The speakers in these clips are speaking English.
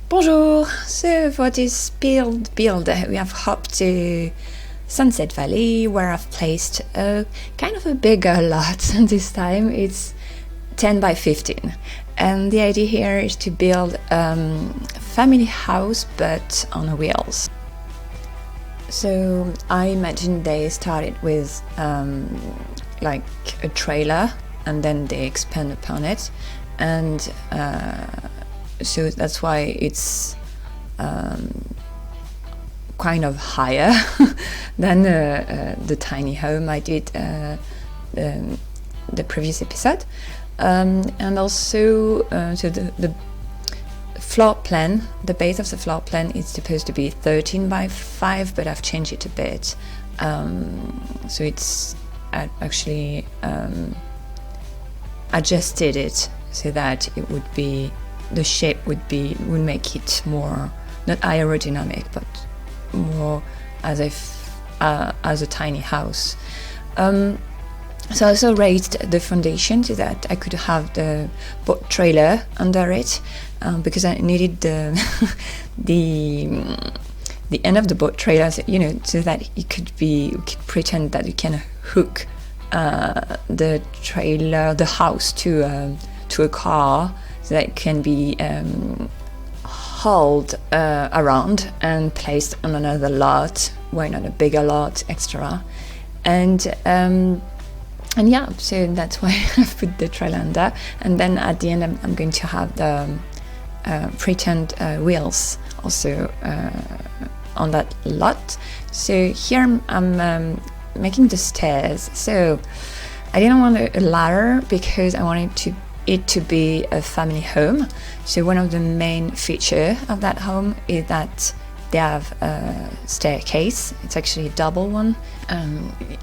Bonjour! So for this build, we have hopped to Sunset Valley, where I've placed a kind of a bigger lot this time. It's 10 by 15. And the idea here is to build a family house but on wheels. So I imagine they started with like a trailer and then they expand upon it, and so that's why it's kind of higher than the tiny home I did the previous episode, and also so the floor plan, the base of the floor plan is supposed to be 13 by 5, but I've changed it a bit, so it's actually adjusted it so that it would be, the shape would make it more not aerodynamic but more as if as a tiny house. So I also raised the foundation so that I could have the boat trailer under it, because I needed the end of the boat trailer, so, so that you could pretend that you can hook the trailer, the house to a car, so that it can be hauled around and placed on another lot, why not a bigger lot, extra, and yeah, so that's why I've put the trailer under, and then at the end I'm going to have the pretend wheels also on that lot. So here I'm making the stairs. So I didn't want a ladder because I wanted it to be a family home. So one of the main features of that home is that they have a staircase. It's actually a double one.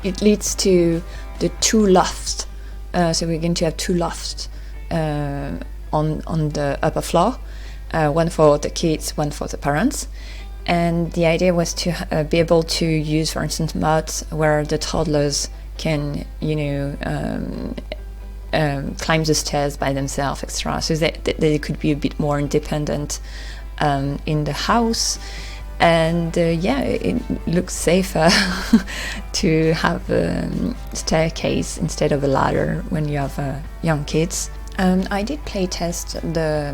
It leads to the two lofts. So we're going to have two lofts on the upper floor, one for the kids, one for the parents. And the idea was to be able to use, for instance, mods where the toddlers can, climb the stairs by themselves, etc. So they could be a bit more independent in the house. And it looks safer to have a staircase instead of a ladder when you have young kids. I did play test the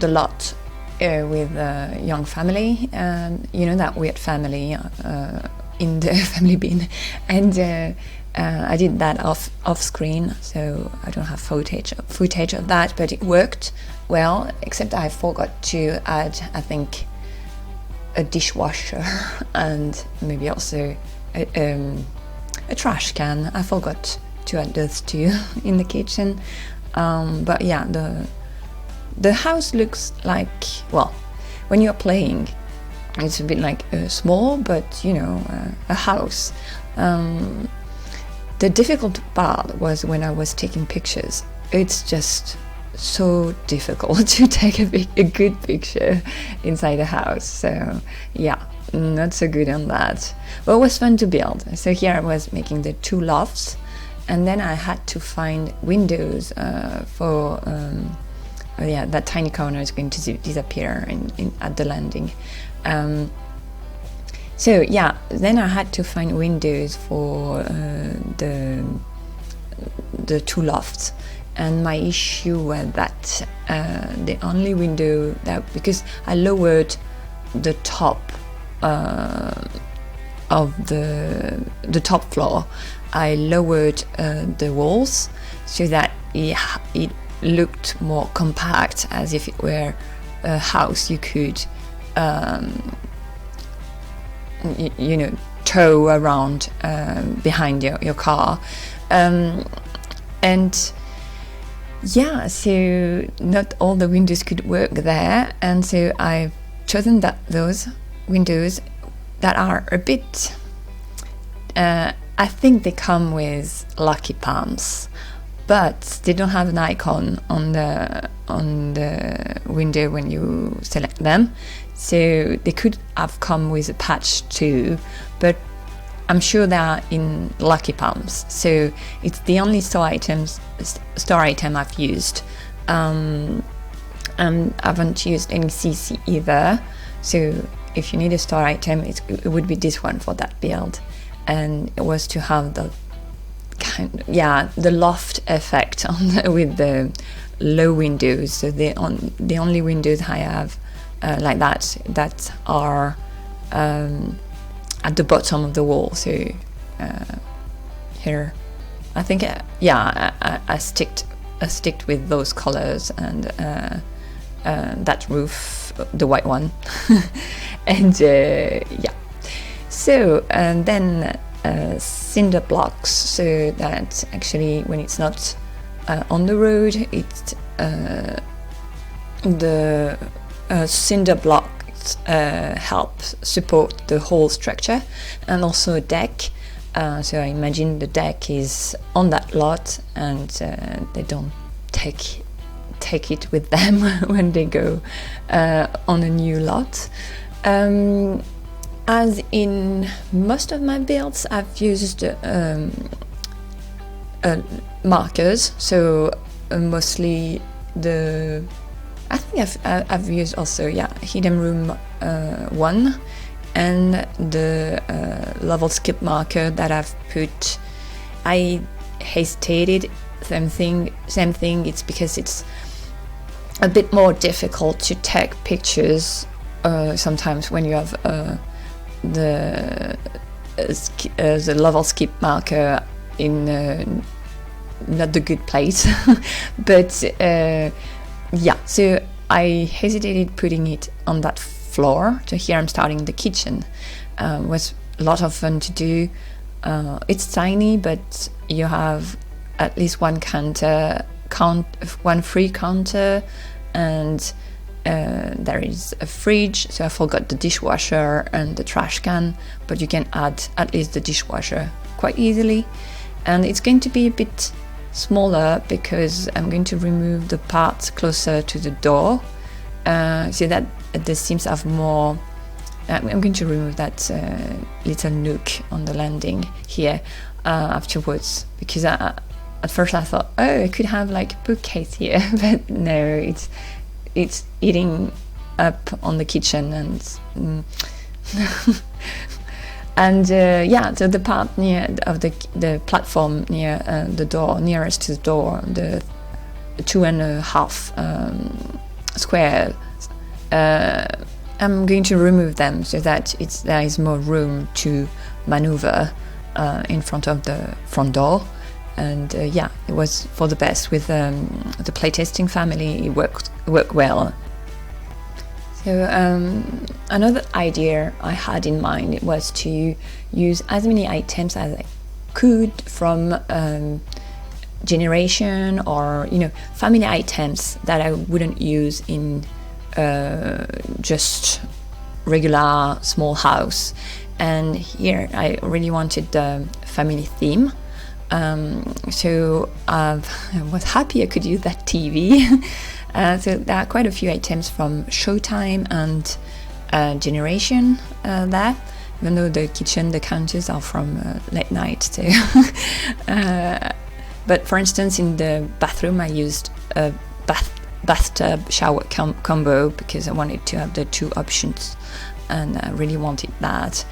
lot with a young family, that weird family in the family bin, and I did that off screen, so I don't have footage of that, but it worked well, except I forgot to add, I think, a dishwasher and maybe also a trash can. I forgot to add those two in the kitchen, but yeah, the house looks like, well, when you're playing it's a bit like small, but a house. The difficult part was when I was taking pictures. It's just so difficult to take a good picture inside a house, so yeah, not so good on that, but it was fun to build. So here I was making the two lofts, and then I had to find windows for that tiny corner is going to disappear at the landing. So yeah, then I had to find windows for the two lofts, and my issue was that the only window that, because I lowered the top of the top floor, I lowered the walls so that it looked more compact, as if it were a house you could tow around behind your car, and yeah, so not all the windows could work there, and so I've chosen those windows that are a bit I think they come with lucky palms, but they don't have an icon on the window when you select them, so they could have come with a patch too, but I'm sure they are in lucky palms, so it's the only store item I've used. and I haven't used any CC either. So if you need a star item, it would be this one for that build. And it was to have the the loft effect with the low windows. So the only windows I have like that are at the bottom of the wall. So here, I think I sticked with those colors and that roof, the white one, and yeah. So and then cinder blocks, so that actually when it's not on the road, it's the cinder blocks help support the whole structure, and also a deck. So I imagine the deck is on that lot, and they don't take it with them when they go on a new lot. As in most of my builds, I've used markers, so mostly I think I've used also hidden room 1 and the level skip marker that I've put. I hesitated, same thing, it's because it's a bit more difficult to take pictures sometimes when you have the level skip marker in not the good place. But so I hesitated putting it on that floor. So here I'm starting the kitchen. Was a lot of fun to do. It's tiny, but you have at least one free counter, and there is a fridge. So I forgot the dishwasher and the trash can, but you can add at least the dishwasher quite easily. And it's going to be a bit smaller because I'm going to remove the parts closer to the door, so that the Sims have more. I'm going to remove that little nook on the landing here afterwards, because at first I thought, I could have like a bookcase here, but no, it's eating up on the kitchen, and and so the part of the platform near the door, nearest to the door, the 2.5 square, I'm going to remove them so that there is more room to maneuver in front of the front door. And it was for the best with the playtesting family. It worked well. So another idea I had in mind was to use as many items as I could from generation, or family items that I wouldn't use in just regular small house. And here I really wanted the family theme. So I was happy I could use that TV. So there are quite a few items from Showtime and Generation there, even though the kitchen, the counters are from Late Night too. But for instance, in the bathroom I used a bathtub shower combo because I wanted to have the two options, and I really wanted that.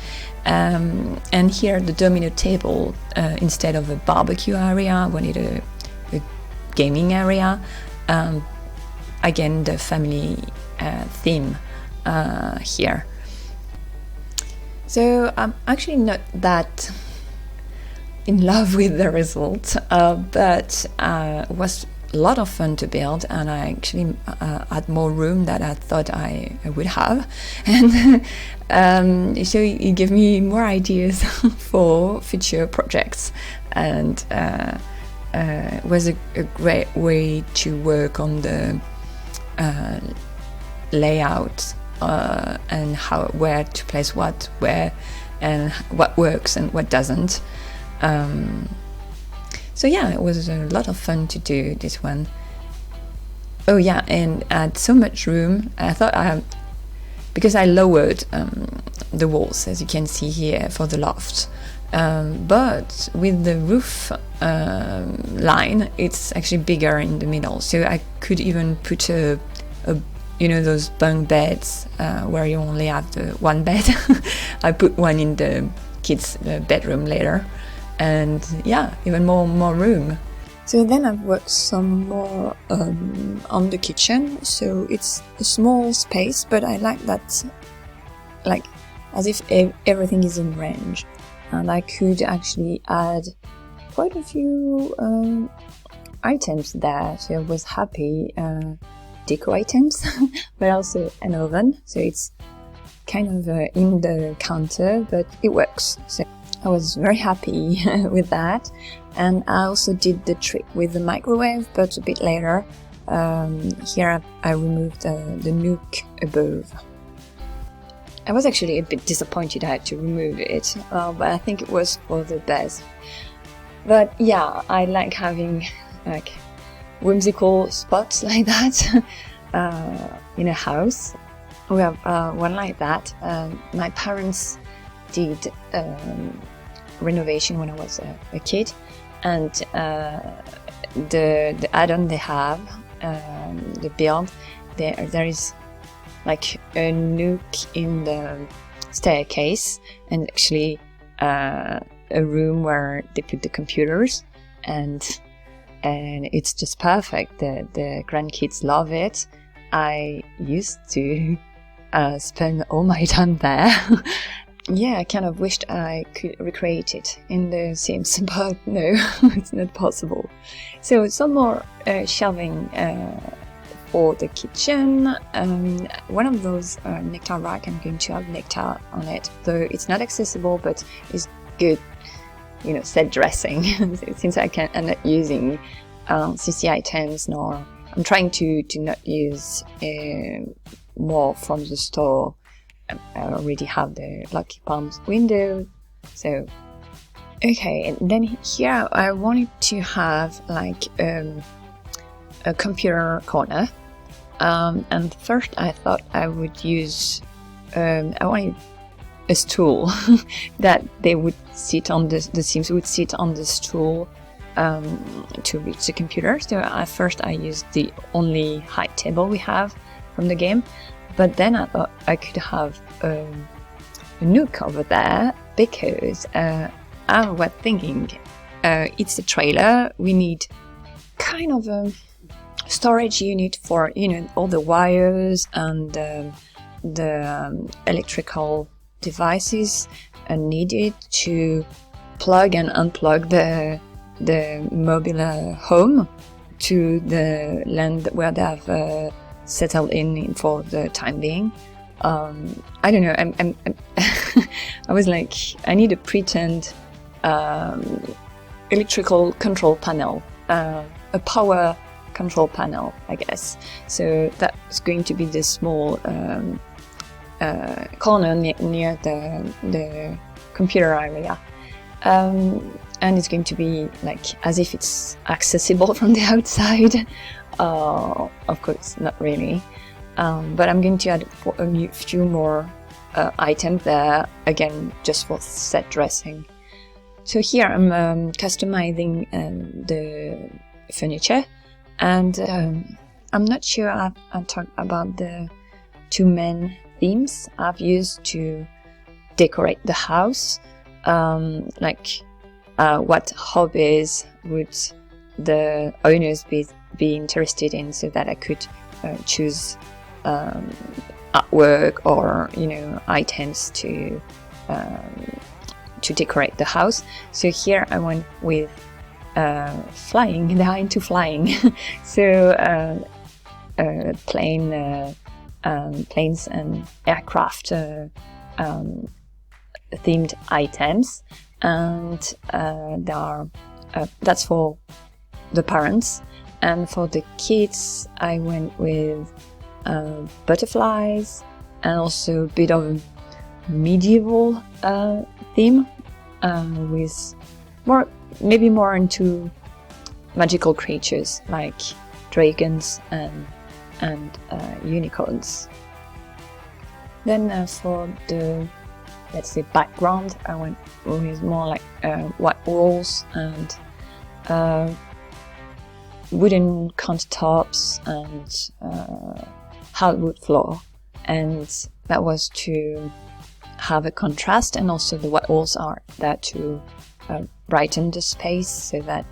And here the domino table, instead of a barbecue area, I wanted a gaming area. Again, the family theme here. So I'm actually not that in love with the result, but it was a lot of fun to build, and I actually had more room than I thought I would have, and so it gave me more ideas for future projects, and it was a great way to work on the layout and where to place what where, and what works and what doesn't. So it was a lot of fun to do this one. Oh yeah, and I had so much room. I thought because I lowered the walls, as you can see here, for the loft. But with the roof line, it's actually bigger in the middle. So I could even put a you know, those bunk beds where you only have the one bed. I put one in the kids' bedroom later, and yeah, even more room. So then I've worked some more on the kitchen. So it's a small space, but I like that, like as if everything is in range, and I could actually add quite a few items there. So I was happy. Deco items, but also an oven. So it's kind of in the counter, but it works. So I was very happy with that. And I also did the trick with the microwave, but a bit later. Here I removed the nook above. I was actually a bit disappointed I had to remove it, but I think it was for the best. But yeah, I like having like whimsical spots like that in a house. We have one like that. My parents did renovation when I was a kid, and the add-on they have, the build, there is like a nook in the staircase, and actually a room where they put the computers, and it's just perfect. The grandkids love it. I used to spend all my time there. Yeah, I kind of wished I could recreate it in the Sims, but no, it's not possible. So some more shelving for the kitchen. One of those nectar rack, I'm going to have nectar on it, though it's not accessible, but it's good, you know, set dressing. Since I can end up using CC items, nor I'm trying to not use more from the store. I already have the Lucky Palms window, so okay. And then here I wanted to have like a computer corner, and first I thought I would use I wanted a stool that they would sit on, the Sims would sit on the stool to reach the computer. So at first I used the only high table we have from the game, but then I thought I could have a nook over there, because I was thinking it's a trailer, we need kind of a storage unit for, you know, all the wires and the electrical devices needed to plug and unplug the mobile home to the land where they have settled in for the time being. I don't know. I'm I was like, I need a pretend electrical control panel, a power control panel, I guess. So that's going to be the small corner near the computer area. And it's going to be like as if it's accessible from the outside. Of course, not really. But I'm going to add a few more items there, again, just for set dressing. So here I'm customizing the furniture, and I'm not sure I've talked about the two main themes I've used to decorate the house. Like what hobbies would the owners be interested in, so that I could choose artwork or, you know, items to decorate the house. So here I went with flying. They are into flying. So planes and aircraft themed items, and there are that's for the parents, and for the kids I went with butterflies and also a bit of a medieval theme, with maybe more into magical creatures like dragons and unicorns. Then for the, let's say, background, I went with more like white walls and wooden countertops and hardwood floor, and that was to have a contrast, and also the white walls are there to brighten the space so that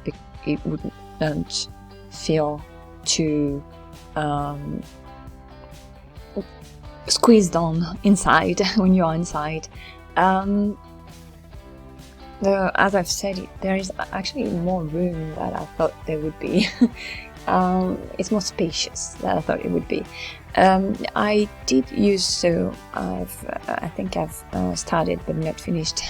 it wouldn't feel too squeezed on inside when you are inside. As I've said, there is actually more room than I thought there would be. It's more spacious than I thought it would be. I did use, so I think I've started but not finished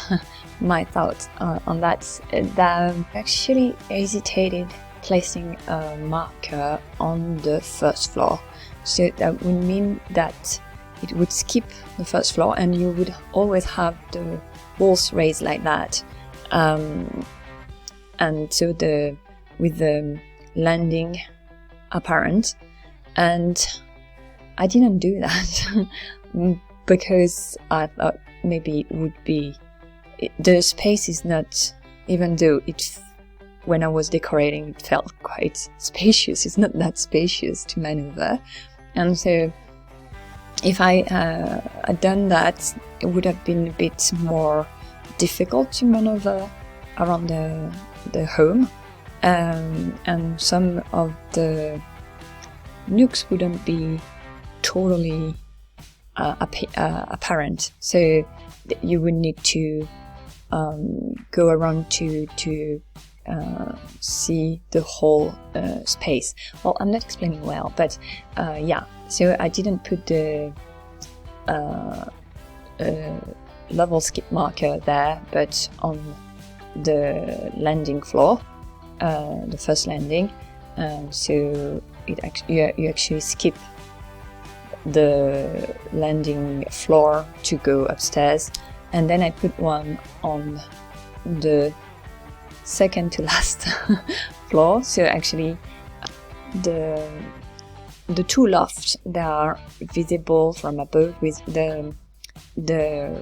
my thoughts on that. I actually hesitated placing a marker on the first floor, so that would mean that it would skip the first floor and you would always have the walls raised like that, and so with the landing apparent. And I didn't do that because I thought maybe it would be, the space is not, even though when I was decorating it felt quite spacious, it's not that spacious to maneuver. And so if I had done that, it would have been a bit more difficult to maneuver around the home, and some of the nooks wouldn't be totally apparent, so you would need to go around to see the whole space. Well, I'm not explaining well, but yeah, so I didn't put the level skip marker there, but on the landing floor, the first landing, so you actually skip the landing floor to go upstairs, and then I put one on the second to last floor. So actually the two lofts, they are visible from above with the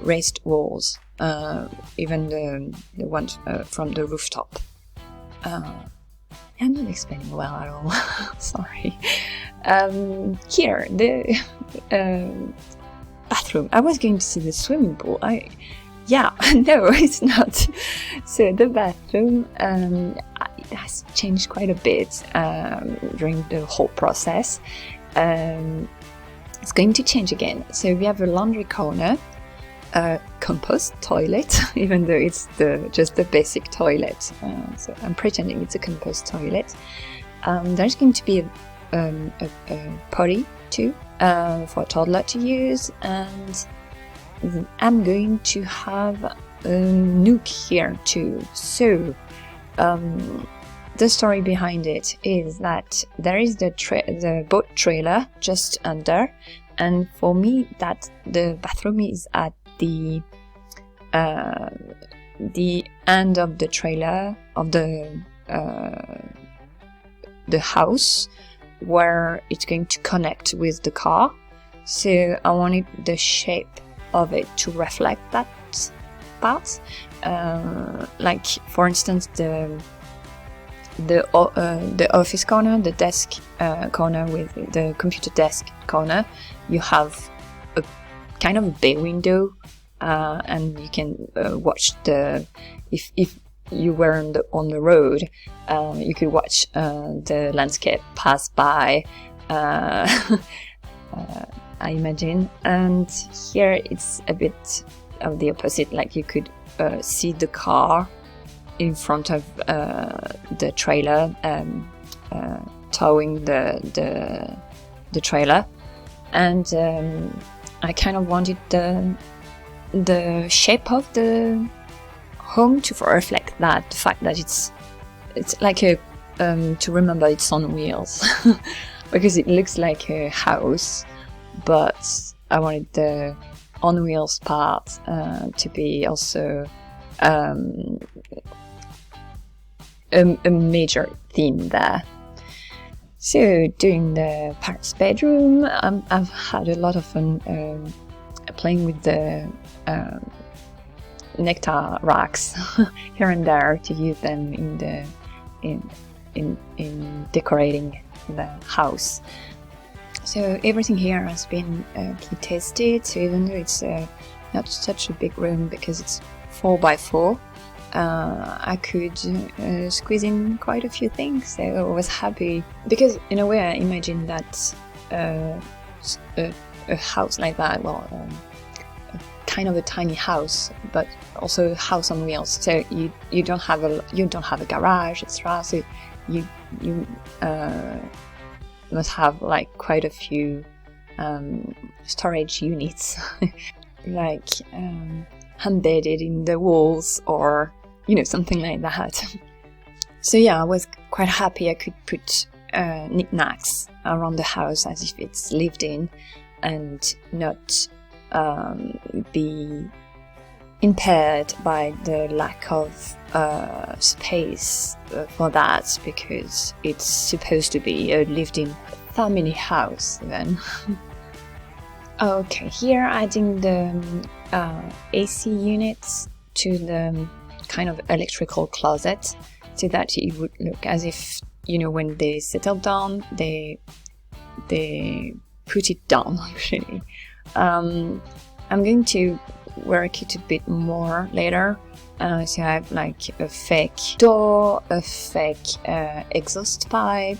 raised walls, even the ones from the rooftop. I'm not explaining well at all. Sorry. Here, the bathroom. I was going to see the swimming pool. No, it's not. So the bathroom, it has changed quite a bit during the whole process. It's going to change again. So we have a laundry corner, a compost toilet, even though it's just the basic toilet. So I'm pretending it's a compost toilet. There's going to be a potty too, for a toddler to use, and I'm going to have a nook here too. So the story behind it is that there is the boat trailer just under, and for me that the bathroom is at the end of the trailer of the house, where it's going to connect with the car. So I wanted the shape of it to reflect that part. Like for instance, the office corner, the desk corner with the computer desk corner, you have a kind of bay window, and you can watch if you were on the road, you could watch the landscape pass by, I imagine. And here it's a bit of the opposite, like you could see the car in front of the trailer, towing the trailer, and I kind of wanted the shape of the home to reflect that, the fact that it's like a to remember it's on wheels because it looks like a house, but I wanted the on wheels part to be also a major theme there. So during the parents' bedroom, I've had a lot of fun playing with the nectar racks here and there to use them in decorating the house. So everything here has been tested, so even though it's not such a big room because it's 4 by 4, I could squeeze in quite a few things, so I was happy. Because in a way I imagine that a house like that, well, kind of a tiny house, but also a house on wheels. So you don't have a garage, etc. So you must have like quite a few storage units, like embedded in the walls, or something like that. So yeah, I was quite happy I could put knickknacks around the house as if it's lived in, and not be impaired by the lack of space for that, because it's supposed to be a lived-in family house then. Okay, here adding the AC units to the kind of electrical closet, so that it would look as if, when they settle down, they put it down, actually. I'm going to work it a bit more later. So I have like a fake door, a fake exhaust pipe,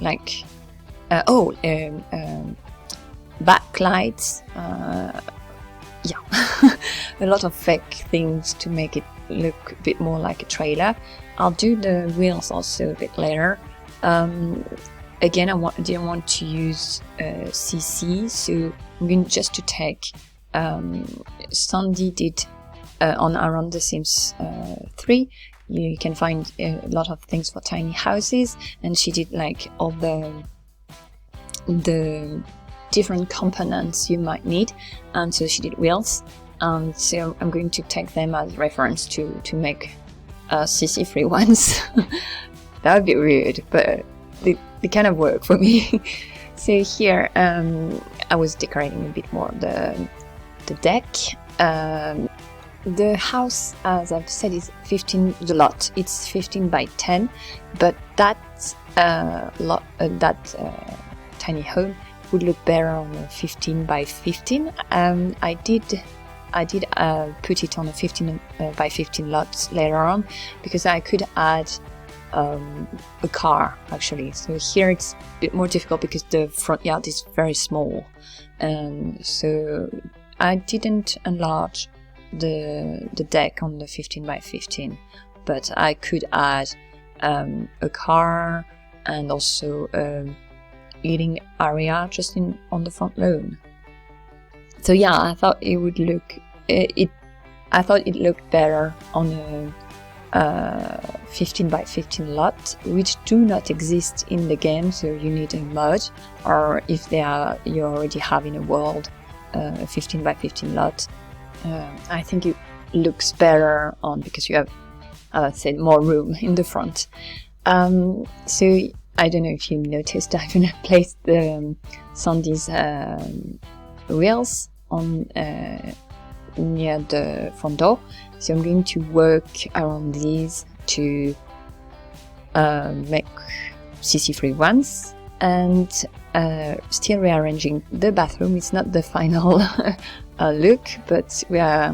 like backlights, yeah, a lot of fake things to make it look a bit more like a trailer. I'll do the wheels also a bit later. Again, I didn't want to use CC, so I'm going just to take, Sandy did on around the Sims 3, you can find a lot of things for tiny houses, and she did like all the different components you might need, and so she did wheels, and so I'm going to take them as reference to make CC free ones. That would be weird, but they kind of work for me. So here I was decorating a bit more the deck. The house, as I've said, is 15. The lot, it's 15 by 10, but that tiny home would look better on a 15 by 15. I did put it on a 15 by 15 lot later on, because I could add a car, actually. So here it's a bit more difficult because the front yard is very small, and so I didn't enlarge the deck on the 15 by 15, but I could add a car and also a eating area just on the front lawn. So yeah, I thought it would look I thought it looked better on a 15 by 15 lot, which do not exist in the game, so you need a mod, or if you already have in a world a 15 by 15 lot. I think it looks better on, because you have, as I said, more room in the front. So I don't know if you noticed, I've placed the Sandy's wheels on near the front door. So I'm going to work around these to make CC free ones, and still rearranging the bathroom. It's not the final look, but we are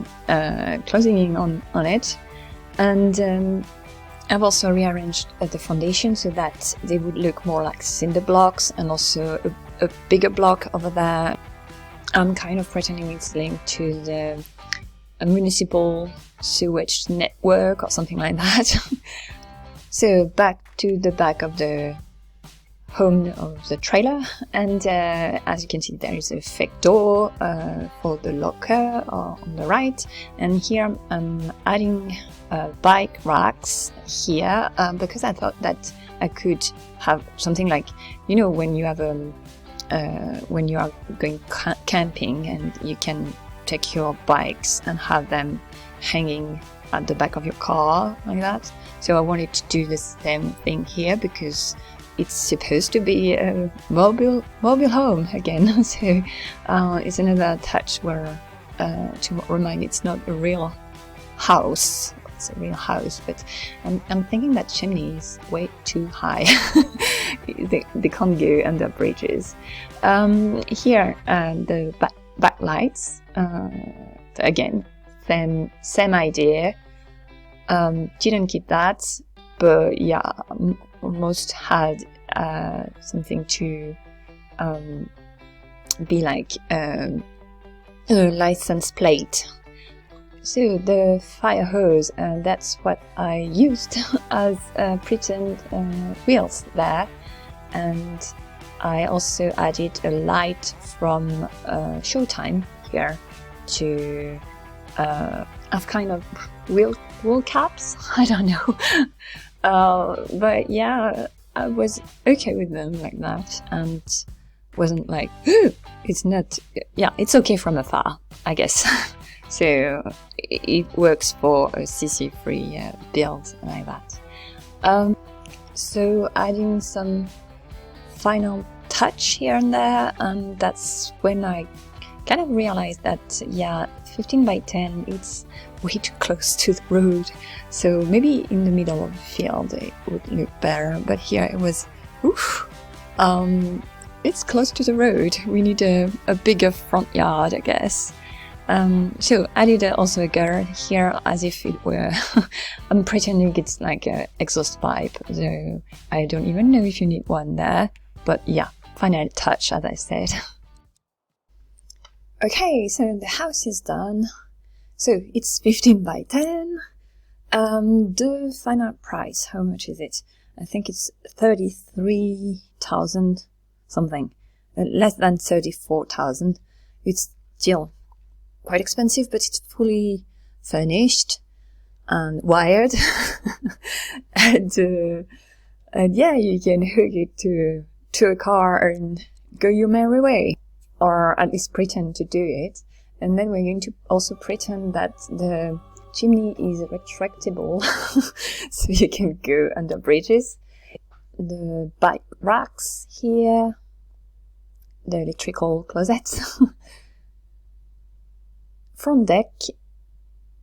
closing in on it. And I've also rearranged the foundation so that they would look more like cinder blocks, and also a bigger block over there. I'm kind of pretending it's linked to the municipal sewage network or something like that. So back to the back of the home of the trailer, and as you can see, there is a fake door for the locker on the right, and here I'm adding bike racks here because I thought that I could have something like, when you have when you are going camping and you can take your bikes and have them hanging at the back of your car like that. So I wanted to do the same thing here, because it's supposed to be a mobile home again. So it's another touch where to remind it's not a real house. it's a real house, but I'm thinking that chimney is way too high. they can't go under bridges. Here, the backlights, again, same idea. Didn't keep that, but yeah, almost had something to be like a license plate. So the fire hose, that's what I used as pretend wheels there, and I also added a light from Showtime here to have kind of wheel caps. I don't know, but yeah, I was okay with them like that, and wasn't like, it's not, yeah, it's okay from afar, I guess. So it works for a CC free build like that. So adding some final touch here and there, and that's when I kind of realized that, yeah, 15 by 10, it's way too close to the road. So maybe in the middle of the field it would look better, but here it was, it's close to the road. We need a bigger front yard, I guess. So I did also a girder here as if it were, I'm pretending it's like an exhaust pipe, so I don't even know if you need one there, but yeah, final touch, as I said. Okay, so the house is done. So it's 15 by 10. The final price, how much is it? I think it's 33,000 something, less than 34,000. It's still quite expensive, but it's fully furnished and wired. and yeah, you can hook it to a car and go your merry way, or at least pretend to do it. And then we're going to also pretend that the chimney is retractable, so you can go under bridges. The bike racks here, the electrical closets, front deck,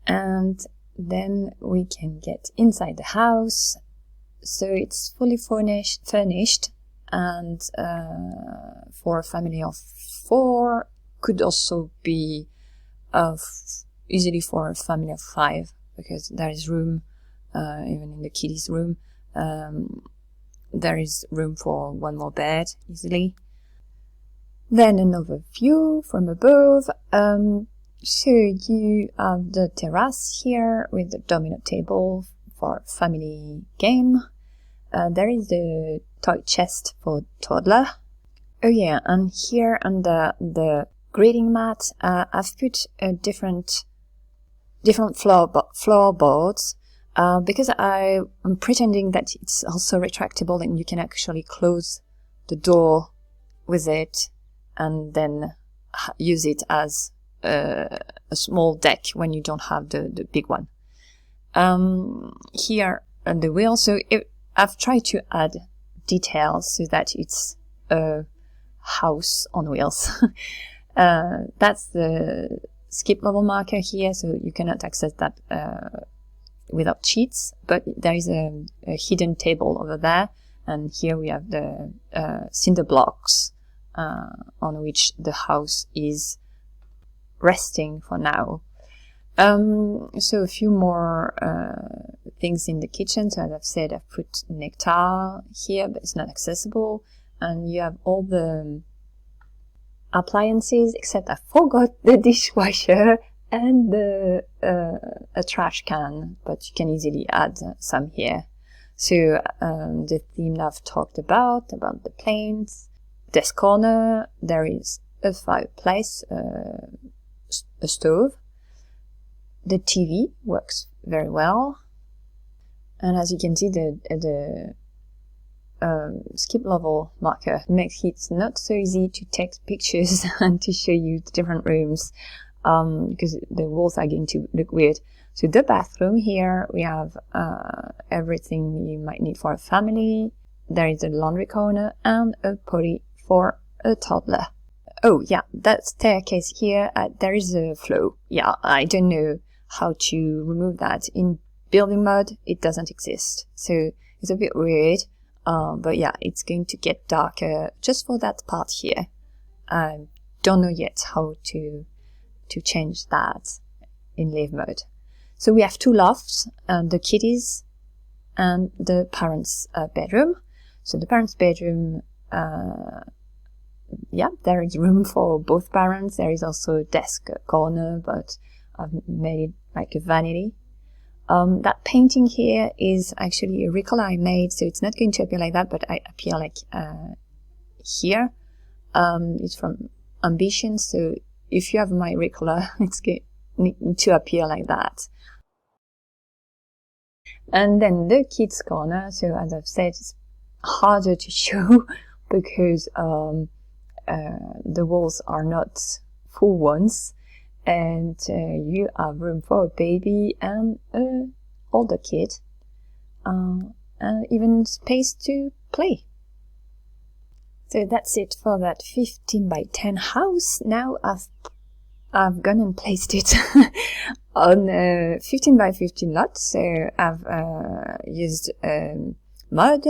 and then we can get inside the house. So it's fully furnished, and for a family of 4, could also be easily for a family of 5, because there is room, even in the kiddies' room, there is room for 1 more bed easily. Then another view from above. So you have the terrace here with the domino table for family game. There is the toy chest for toddler. Oh yeah, and here under the grading mat, I've put different floorboards, because I'm pretending that it's also retractable and you can actually close the door with it and then use it as a small deck when you don't have the big one. Here on the wheel, so I've tried to add details so that it's a house on wheels. That's the skip level marker here, so you cannot access that without cheats, but there is a hidden table over there, and here we have the cinder blocks on which the house is resting for now. So a few more things in the kitchen. So as I've said, I've put nectar here, but it's not accessible, and you have all the appliances, except I forgot the dishwasher and a trash can, but you can easily add some here. So the theme I've talked about the planes, desk corner, there is a fireplace, a stove. The TV works very well, and as you can see, the skip level marker makes it not so easy to take pictures and to show you the different rooms, because the walls are going to look weird. So the bathroom here, we have everything you might need for a family. There is a laundry corner and a potty for a toddler. Oh yeah, that staircase here, there is a flow. Yeah, I don't know how to remove that. In building mode, it doesn't exist. So it's a bit weird, but yeah, it's going to get darker just for that part here. I don't know yet how to change that in live mode. So we have two lofts, the kiddies and the parents' bedroom. So the parents' bedroom, yeah, there is room for both parents. There is also a desk corner, but I've made it like a vanity. That painting here is actually a Ricola I made, so it's not going to appear like that, but I appear like here. It's from Ambition, so if you have my Ricola, it's going to appear like that. And then the kids' corner, so as I've said, it's harder to show because the walls are not full ones, and you have room for a baby and an older kid, and even space to play. So that's it for that 15 by 10 house. Now I've gone and placed it on a 15 by 15 lot. So I've used mud.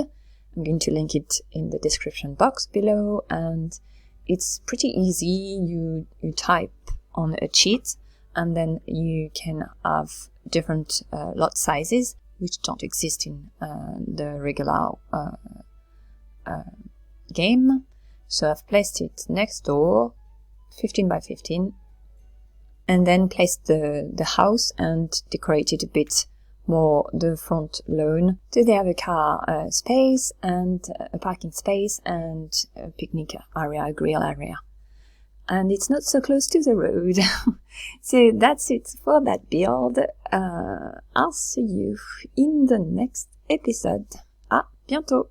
I'm going to link it in the description box below, and it's pretty easy. You type on a sheet, and then you can have different lot sizes which don't exist in the regular game. So I've placed it next door, 15 by 15, and then placed the house and decorated a bit more the front lawn. So they have a car space and a parking space and a picnic area, a grill area. And it's not so close to the road. So that's it for that build. I'll see you in the next episode. À bientôt!